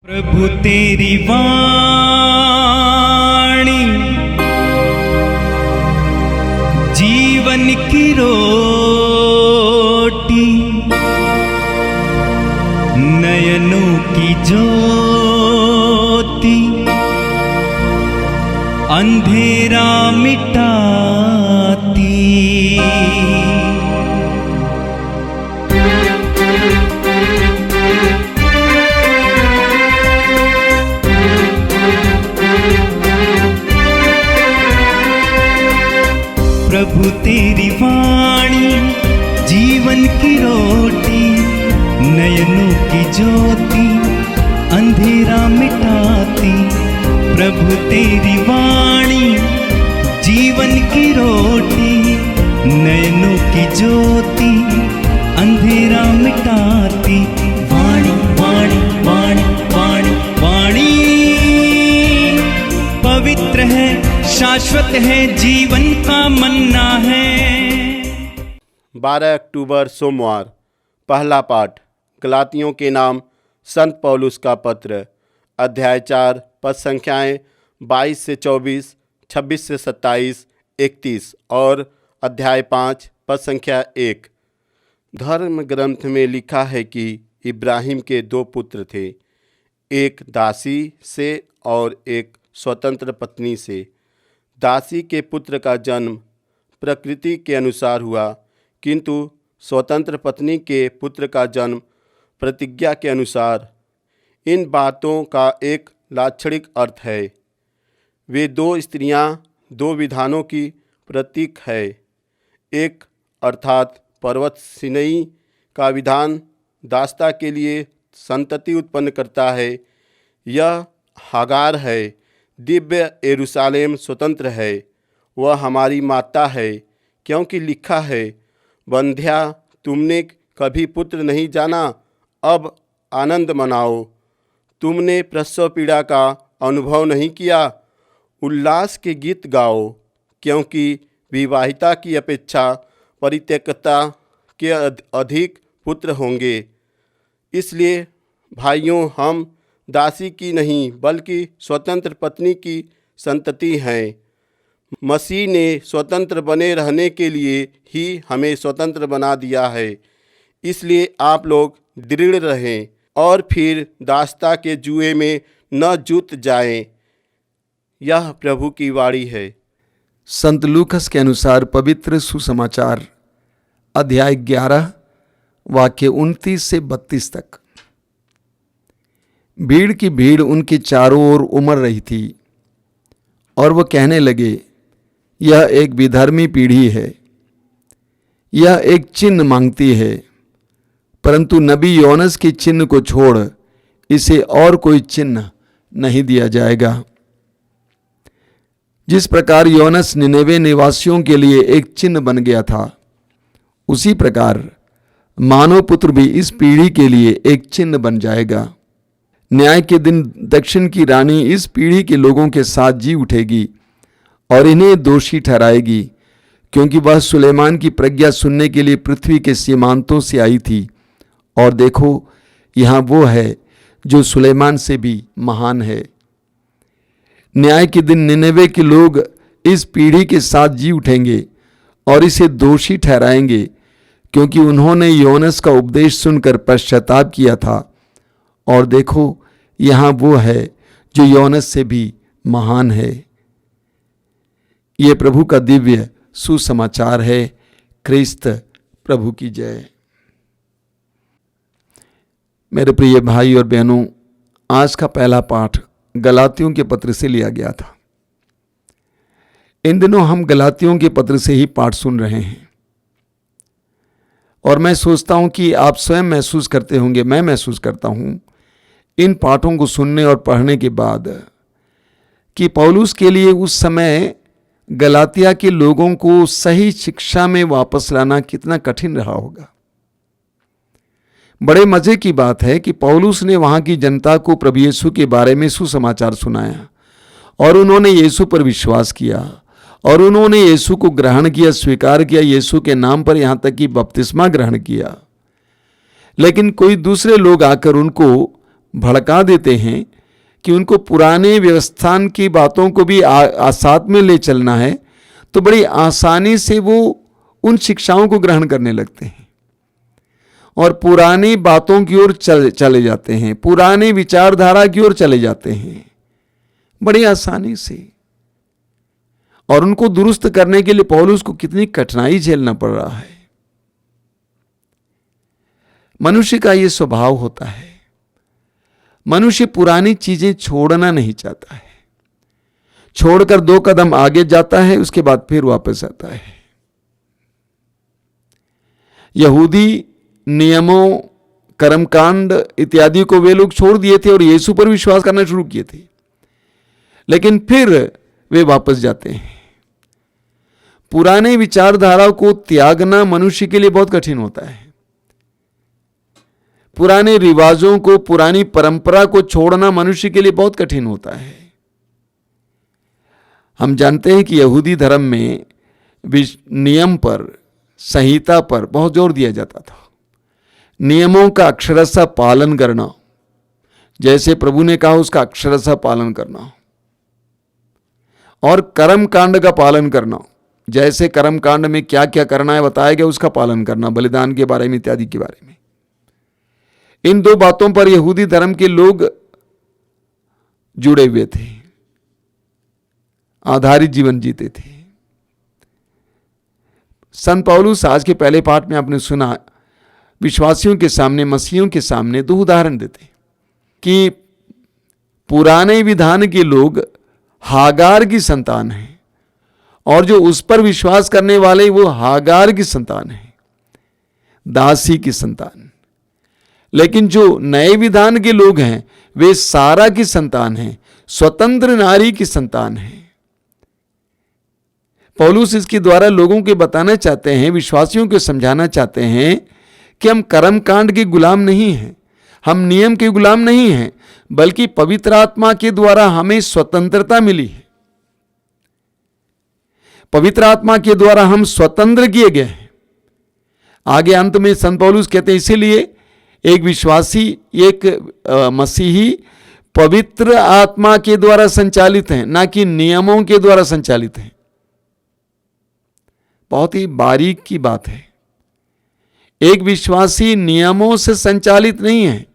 प्रभु तेरी वाणी जीवन की रोटी, नयनों की ज्योति, अंधेरा मिटाती। प्रभु तेरी वाणी जीवन की रोटी, नयनों की ज्योति, अंधेरा मिटाती। प्रभु तेरी वाणी जीवन की रोटी, नयनों की ज्योति, अंधेरा मिटाती। वाणी वाणी वाणी वाणी वाणी पवित्र है, शाश्वत है, जीवन का मन्ना है। 12 अक्टूबर सोमवार। पहला पाठ गलातियों के नाम संत पौलुस का पत्र, अध्याय 4 पद संख्याएँ 22 से 24, 26 से 27, 31 और अध्याय 5 पद संख्या 1। धर्म ग्रंथ में लिखा है कि इब्राहिम के 2 पुत्र थे, एक दासी से और एक स्वतंत्र पत्नी से। दासी के पुत्र का जन्म प्रकृति के अनुसार हुआ, किंतु स्वतंत्र पत्नी के पुत्र का जन्म प्रतिज्ञा के अनुसार। इन बातों का एक लाक्षणिक अर्थ है। वे 2 स्त्रियां 2 विधानों की प्रतीक है। एक अर्थात पर्वत सिनई का विधान दासता के लिए संतति उत्पन्न करता है। यह हागार है। दिव्य यरूशलेम स्वतंत्र है, वह हमारी माता है, क्योंकि लिखा है, बंध्या तुमने कभी पुत्र नहीं जाना, अब आनंद मनाओ। तुमने प्रसव पीड़ा का अनुभव नहीं किया, उल्लास के गीत गाओ, क्योंकि विवाहिता की अपेक्षा परित्यक्ता के अधिक पुत्र होंगे। इसलिए भाइयों, हम दासी की नहीं बल्कि स्वतंत्र पत्नी की संतति हैं। मसीह ने स्वतंत्र बने रहने के लिए ही हमें स्वतंत्र बना दिया है। इसलिए आप लोग दृढ़ रहें और फिर दासता के जुए में न जूत जाएं। यह प्रभु की वाणी है। संत लूकस के अनुसार पवित्र सुसमाचार, अध्याय 11 वाक्य 29 से 32 तक। भीड़ की भीड़ उनके चारों ओर उमड़ रही थी और वह कहने लगे, यह एक विधर्मी पीढ़ी है, यह एक चिन्ह मांगती है, परंतु नबी योनस के चिन्ह को छोड़ इसे और कोई चिन्ह नहीं दिया जाएगा। जिस प्रकार योनस निनेवे निवासियों के लिए एक चिन्ह बन गया था, उसी प्रकार मानव पुत्र भी इस पीढ़ी के लिए एक चिन्ह बन जाएगा। न्याय के दिन दक्षिण की रानी इस पीढ़ी के लोगों के साथ जी उठेगी और इन्हें दोषी ठहराएगी, क्योंकि वह सुलेमान की प्रज्ञा सुनने के लिए पृथ्वी के सीमांतों से आई थी। और देखो, यहाँ वो है जो सुलेमान से भी महान है। न्याय के दिन निनेवे के लोग इस पीढ़ी के साथ जी उठेंगे और इसे दोषी ठहराएंगे, क्योंकि उन्होंने योनस का उपदेश सुनकर पश्चाताप किया था। और देखो, यहाँ वो है जो योनस से भी महान है। ये प्रभु का दिव्य सुसमाचार है। क्रिस्त प्रभु की जय। मेरे प्रिय भाई और बहनों, आज का पहला पाठ गलातियों के पत्र से लिया गया था। इन दिनों हम गलातियों के पत्र से ही पाठ सुन रहे हैं और मैं सोचता हूं कि आप स्वयं महसूस करते होंगे, मैं महसूस करता हूं इन पाठों को सुनने और पढ़ने के बाद कि पौलुस के लिए उस समय गलातिया के लोगों को सही शिक्षा में वापस लाना कितना कठिन रहा होगा। बड़े मजे की बात है कि पौलुस ने वहां की जनता को प्रभु यीशु के बारे में सुसमाचार सुनाया और उन्होंने यीशु पर विश्वास किया और उन्होंने यीशु को ग्रहण किया, स्वीकार किया, यीशु के नाम पर यहां तक कि बपतिस्मा ग्रहण किया। लेकिन कोई दूसरे लोग आकर उनको भड़का देते हैं कि उनको पुराने व्यवस्थान की बातों को भी साथ में ले चलना है, तो बड़ी आसानी से वो उन शिक्षाओं को ग्रहण करने लगते हैं और पुरानी बातों की ओर चले जाते हैं, पुराने विचारधारा की ओर चले जाते हैं बड़ी आसानी से। और उनको दुरुस्त करने के लिए पौलुस को कितनी कठिनाई झेलना पड़ रहा है। मनुष्य का यह स्वभाव होता है, मनुष्य पुरानी चीजें छोड़ना नहीं चाहता है, छोड़कर 2 कदम आगे जाता है, उसके बाद फिर वापस आता है। यहूदी नियमों, कर्मकांड इत्यादि को वे लोग छोड़ दिए थे और यीशु पर विश्वास करना शुरू किए थे, लेकिन फिर वे वापस जाते हैं। पुराने विचारधारा को त्यागना मनुष्य के लिए बहुत कठिन होता है। पुराने रिवाजों को, पुरानी परंपरा को छोड़ना मनुष्य के लिए बहुत कठिन होता है। हम जानते हैं कि यहूदी धर्म में नियम पर, संहिता पर बहुत जोर दिया जाता था। नियमों का अक्षरशः पालन करना, जैसे प्रभु ने कहा उसका अक्षरशः पालन करना, और कर्म कांड का पालन करना, जैसे कर्म कांड में क्या क्या करना है बताया गया उसका पालन करना, बलिदान के बारे में इत्यादि के बारे में। इन 2 बातों पर यहूदी धर्म के लोग जुड़े हुए थे, आधारित जीवन जीते थे। संत पौलुस आज के पहले पाठ में आपने सुना, विश्वासियों के सामने, मसीहियों के सामने 2 उदाहरण देते कि पुराने विधान के लोग हागार की संतान हैं और जो उस पर विश्वास करने वाले वो हागार की संतान है, दासी की संतान। लेकिन जो नए विधान के लोग हैं वे सारा की संतान हैं, स्वतंत्र नारी की संतान है। पौलुस इसके द्वारा लोगों के बताना चाहते हैं, विश्वासियों को समझाना चाहते हैं कि हम कर्मकांड के गुलाम नहीं हैं, हम नियम के गुलाम नहीं हैं, बल्कि पवित्र आत्मा के द्वारा हमें स्वतंत्रता मिली है। पवित्र आत्मा के द्वारा हम स्वतंत्र किए गए हैं। आगे अंत में संत पौलुस कहते हैं, इसीलिए एक विश्वासी, एक मसीही पवित्र आत्मा के द्वारा संचालित हैं, ना कि नियमों के द्वारा संचालित हैं। बहुत ही बारीक की बात है। एक विश्वासी नियमों से संचालित नहीं है,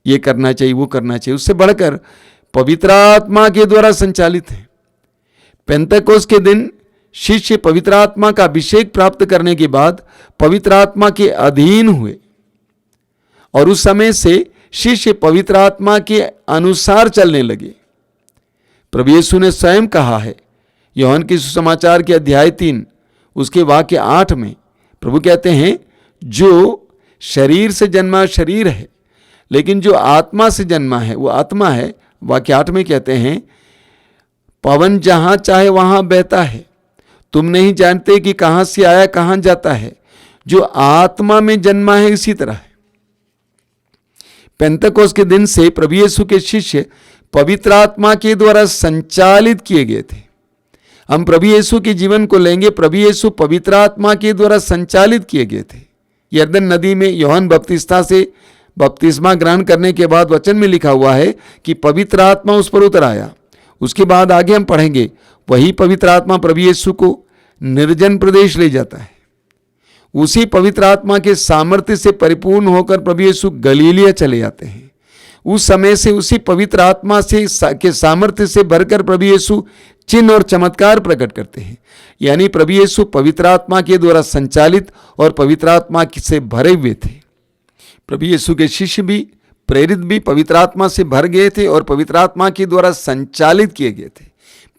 ये करना चाहिए, वो करना चाहिए, उससे बढ़कर पवित्र आत्मा के द्वारा संचालित है। पेंतेकोस्त के दिन शिष्य पवित्र आत्मा का अभिषेक प्राप्त करने के बाद पवित्र आत्मा के अधीन हुए और उस समय से शिष्य पवित्र आत्मा के अनुसार चलने लगे। प्रभु यीशु ने स्वयं कहा है, यूहन्ना के सुसमाचार के अध्याय 3 उसके वाक्य 8 में प्रभु कहते हैं, जो शरीर से जन्मा शरीर है, लेकिन जो आत्मा से जन्मा है वो आत्मा है। वाक्य 8 में कहते हैं, पवन जहां चाहे वहां बहता है, तुम नहीं जानते कि कहां से आया कहां जाता है, जो आत्मा में जन्मा है इसी तरह है। पेंतेकोस्त के दिन से प्रभु यीशु के शिष्य पवित्र आत्मा के द्वारा संचालित किए गए थे। हम प्रभु यीशु के जीवन को लेंगे, प्रभु यीशु पवित्र आत्मा के द्वारा संचालित किए गए थे। यरदन नदी में यूहन्ना बपतिस्ता से बपतिस्मा ग्रहण करने के बाद वचन में लिखा हुआ है कि पवित्र आत्मा उस पर उतर आया। उसके बाद आगे हम पढ़ेंगे, वही पवित्र आत्मा प्रभु यीशु को निर्जन प्रदेश ले जाता है। उसी पवित्र आत्मा के सामर्थ्य से परिपूर्ण होकर प्रभु यीशु गलीलिया चले जाते हैं। उस समय से उसी पवित्र आत्मा से के सामर्थ्य से भरकर प्रभु यीशु चिन्ह और चमत्कार प्रकट करते हैं। यानी प्रभु यीशु पवित्र आत्मा के द्वारा संचालित और पवित्र आत्मा से भरे हुए थे। प्रभु यीशु के शिष्य भी, प्रेरित भी पवित्र आत्मा से भर गए थे और पवित्र आत्मा के द्वारा संचालित किए गए थे।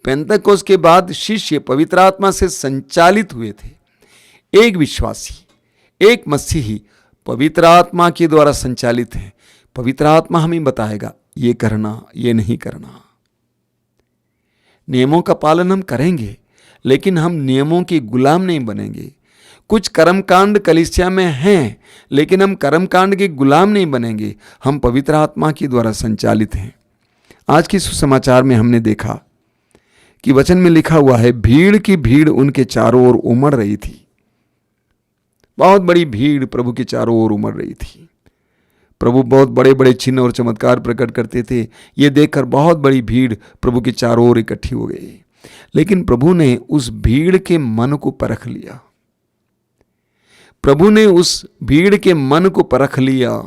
पेंतेकोस्त के बाद शिष्य पवित्र आत्मा से संचालित हुए थे। एक विश्वासी, एक मसीही पवित्र आत्मा के द्वारा संचालित है। पवित्र आत्मा हमें बताएगा ये करना, ये नहीं करना। नियमों का पालन हम करेंगे, लेकिन हम नियमों के गुलाम नहीं बनेंगे। कुछ कर्मकांड कलीसिया में हैं, लेकिन हम कर्मकांड के गुलाम नहीं बनेंगे। हम पवित्र आत्मा के द्वारा संचालित हैं। आज के सुसमाचार में हमने देखा कि वचन में लिखा हुआ है, भीड़ की भीड़ उनके चारों ओर उमड़ रही थी। बहुत बड़ी भीड़ प्रभु के चारों ओर उमड़ रही थी। प्रभु बहुत बड़े बड़े चिन्ह और चमत्कार प्रकट करते थे। ये देखकर बहुत बड़ी भीड़ प्रभु के चारों ओर इकट्ठी हो गई। लेकिन प्रभु ने उस भीड़ के मन को परख लिया। प्रभु ने उस भीड़ के मन को परख लिया।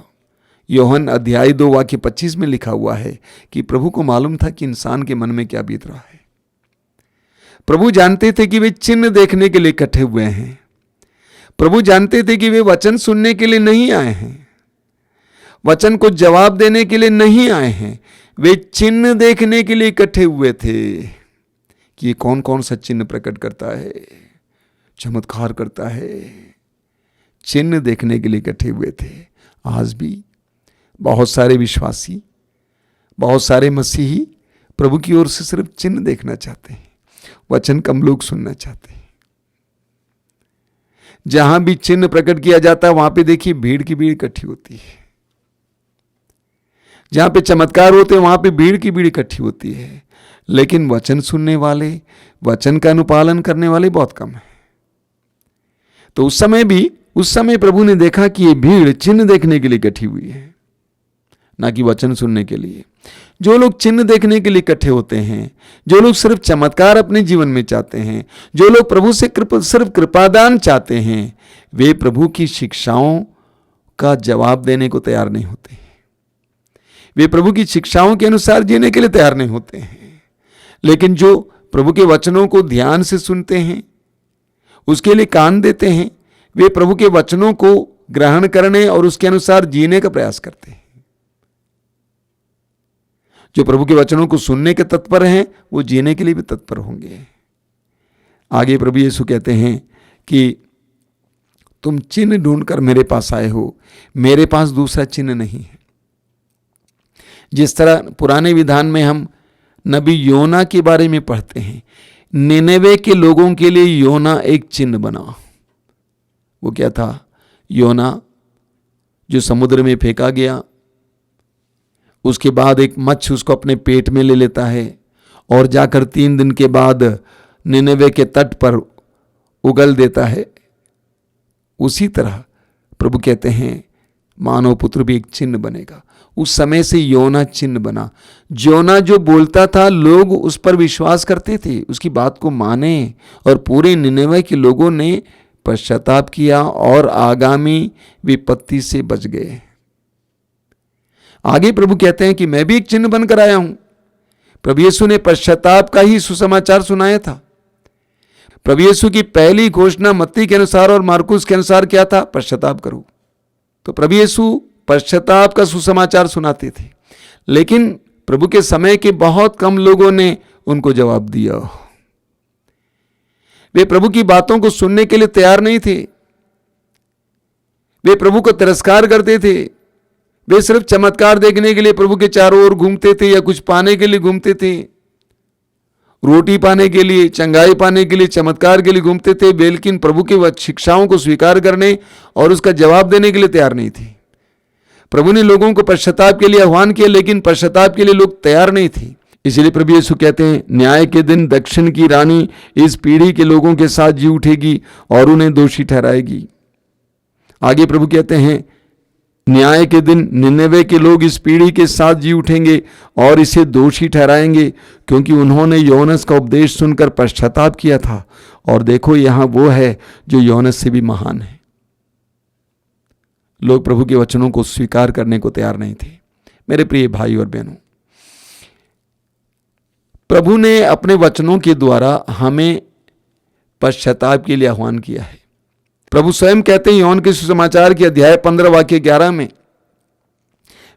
यूहन्ना अध्याय 2 वाक्य 25 में लिखा हुआ है कि प्रभु को मालूम था कि इंसान के मन में क्या बीत रहा है। प्रभु जानते थे कि वे चिन्ह देखने के लिए इकट्ठे हुए हैं। प्रभु जानते थे कि वे वचन सुनने के लिए नहीं आए हैं, वचन को जवाब देने के लिए नहीं आए हैं। वे चिन्ह देखने के लिए इकट्ठे हुए थे कि ये कौन कौन सा चिन्ह प्रकट करता है, चमत्कार करता है। चिन्ह देखने के लिए इकट्ठे हुए थे। आज भी बहुत सारे विश्वासी, बहुत सारे मसीही प्रभु की ओर से सिर्फ चिन्ह देखना चाहते हैं, वचन कम लोग सुनना चाहते हैं। जहां भी चिन्ह प्रकट किया जाता है वहां पे देखिए भीड़ की भीड़ इकट्ठी होती है। जहां पे चमत्कार होते हैं वहां पे भीड़ की भीड़ इकट्ठी होती है। लेकिन वचन सुनने वाले, वचन का अनुपालन करने वाले बहुत कम है। तो उस समय प्रभु ने देखा कि ये भीड़ चिन्ह देखने के लिए इकट्ठी हुई है, ना कि वचन सुनने के लिए। जो लोग चिन्ह देखने के लिए इकट्ठे होते हैं, जो लोग सिर्फ चमत्कार अपने जीवन में चाहते हैं, जो लोग प्रभु से सिर्फ कृपादान चाहते हैं, वे प्रभु की शिक्षाओं का जवाब देने को तैयार नहीं होते हैं। वे प्रभु की शिक्षाओं के अनुसार जीने के लिए तैयार नहीं होते हैं। लेकिन जो प्रभु के वचनों को ध्यान से सुनते हैं, उसके लिए कान देते हैं, वे प्रभु के वचनों को ग्रहण करने और उसके अनुसार जीने का प्रयास करते हैं। जो प्रभु के वचनों को सुनने के तत्पर हैं, वो जीने के लिए भी तत्पर होंगे। आगे प्रभु यीशु कहते हैं कि तुम चिन्ह ढूंढकर मेरे पास आए हो, मेरे पास दूसरा चिन्ह नहीं है। जिस तरह पुराने विधान में हम नबी योना के बारे में पढ़ते हैं, निनेवे के लोगों के लिए योना एक चिन्ह बना। वो क्या था? योना जो समुद्र में फेंका गया, उसके बाद एक मच्छ उसको अपने पेट में ले लेता है और जाकर 3 दिन के बाद निनेवे के तट पर उगल देता है। उसी तरह प्रभु कहते हैं मानव पुत्र भी एक चिन्ह बनेगा। उस समय से योना चिन्ह बना। योना जो बोलता था, लोग उस पर विश्वास करते थे, उसकी बात को माने, और पूरे निनेवे के लोगों ने पश्चाताप किया और आगामी विपत्ति से बच गए। आगे प्रभु कहते हैं कि मैं भी एक चिन्ह बनकर आया हूं। प्रभु यीशु ने पश्चाताप का ही सुसमाचार सुनाया था। प्रभु यीशु की पहली घोषणा मत्ती के अनुसार और मार्कुस के अनुसार क्या था? पश्चाताप करो। तो प्रभु यीशु पश्चाताप का सुसमाचार सुनाते थे, लेकिन प्रभु के समय के बहुत कम लोगों ने उनको जवाब दिया। वे प्रभु की बातों को सुनने के लिए तैयार नहीं थे। वे प्रभु को तिरस्कार करते थे। वे सिर्फ चमत्कार देखने के लिए प्रभु के चारों ओर घूमते थे, या कुछ पाने के लिए घूमते थे, रोटी पाने के लिए, चंगाई पाने के लिए, चमत्कार के लिए घूमते थे, लेकिन प्रभु की शिक्षाओं को स्वीकार करने और उसका जवाब देने के लिए तैयार नहीं थे। प्रभु ने लोगों को पश्चाताप के लिए आह्वान किया, लेकिन पश्चाताप के लिए लोग तैयार नहीं थे। इसलिए प्रभु यीशु कहते हैं, न्याय के दिन दक्षिण की रानी इस पीढ़ी के लोगों के साथ जी उठेगी और उन्हें दोषी ठहराएगी। आगे प्रभु कहते हैं, न्याय के दिन निनेवे के लोग इस पीढ़ी के साथ जी उठेंगे और इसे दोषी ठहराएंगे, क्योंकि उन्होंने योनस का उपदेश सुनकर पश्चाताप किया था। और देखो, यहां वो है जो योनस से भी महान है। लोग प्रभु के वचनों को स्वीकार करने को तैयार नहीं थे। मेरे प्रिय भाई और बहनों, प्रभु ने अपने वचनों के द्वारा हमें पश्चाताप के लिए आह्वान किया है। प्रभु स्वयं कहते हैं यूहन्ना के सुसमाचार के अध्याय 15 वाक्य 11 में,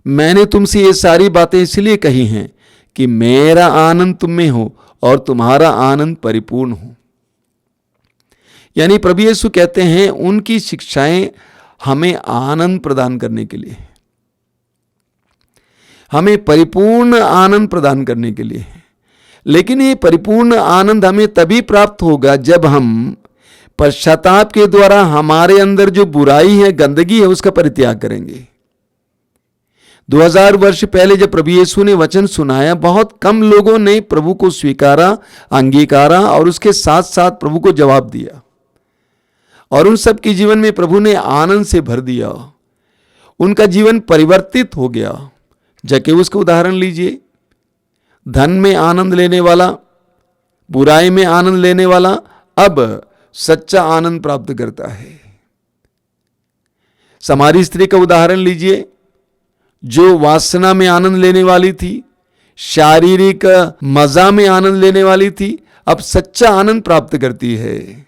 मैंने तुमसे ये सारी बातें इसलिए कही हैं कि मेरा आनंद तुम में हो और तुम्हारा आनंद परिपूर्ण हो। यानी प्रभु यीशु कहते हैं उनकी शिक्षाएं हमें आनंद प्रदान करने के लिए, हमें परिपूर्ण आनंद प्रदान करने के लिए है। लेकिन ये परिपूर्ण आनंद हमें तभी प्राप्त होगा जब हम पश्चाताप के द्वारा हमारे अंदर जो बुराई है, गंदगी है, उसका परित्याग करेंगे। 2000 वर्ष पहले जब प्रभु यीशु ने वचन सुनाया, बहुत कम लोगों ने प्रभु को स्वीकारा, अंगीकारा और उसके साथ साथ प्रभु को जवाब दिया। और उन सब के जीवन में प्रभु ने आनंद से भर दिया। उनका जीवन परिवर्तित हो गया। जक्केउस का उदाहरण लीजिए। धन में आनंद लेने वाला, बुराई में आनंद लेने वाला अब सच्चा आनंद प्राप्त करता है। समारी स्त्री का उदाहरण लीजिए, जो वासना में आनंद लेने वाली थी, शारीरिक मजा में आनंद लेने वाली थी, अब सच्चा आनंद प्राप्त करती है।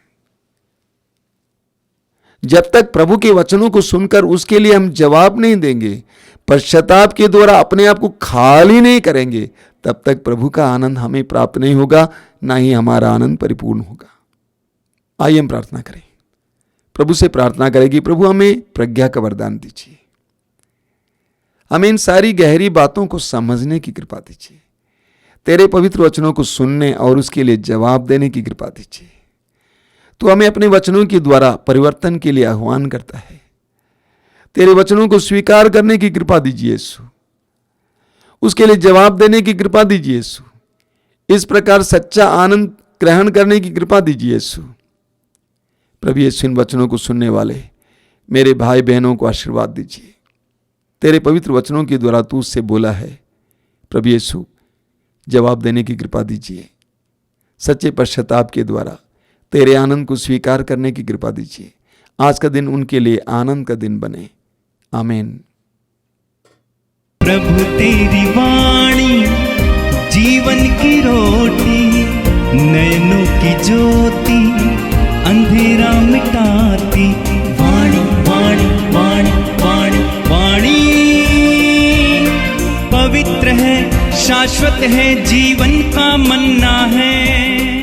जब तक प्रभु के वचनों को सुनकर उसके लिए हम जवाब नहीं देंगे, पश्चाताप के द्वारा अपने आप को खाली नहीं करेंगे, तब तक प्रभु का आनंद हमें प्राप्त नहीं होगा, ना ही हमारा आनंद परिपूर्ण होगा। आइए हम प्रार्थना करें। प्रभु से प्रार्थना करें कि प्रभु हमें प्रज्ञा का वरदान दीजिए, हमें इन सारी गहरी बातों को समझने की कृपा दीजिए, तेरे पवित्र वचनों को सुनने और उसके लिए जवाब देने की कृपा दीजिए। तू हमें अपने वचनों के द्वारा परिवर्तन के लिए आह्वान करता है। तेरे वचनों को स्वीकार करने की कृपा दीजिए यीशु, उसके लिए जवाब देने की कृपा दीजिए यीशु, इस प्रकार सच्चा आनंद ग्रहण करने की कृपा दीजिए यीशु। प्रभु यीशु, इन वचनों को सुनने वाले मेरे भाई बहनों को आशीर्वाद दीजिए। तेरे पवित्र वचनों के द्वारा तू उससे बोला है, प्रभु यीशु जवाब देने की कृपा दीजिए। सच्चे पश्चाताप के द्वारा तेरे आनंद को स्वीकार करने की कृपा दीजिए। आज का दिन उनके लिए आनंद का दिन बने। आमीन। प्रभु तेरी वाणी जीवन की रोटी, नयनों की ज्योति अंधेरा मिटाती। वाणी वाणी वाणी वाणी वाणी पवित्र है, शाश्वत है, जीवन का मन्ना है।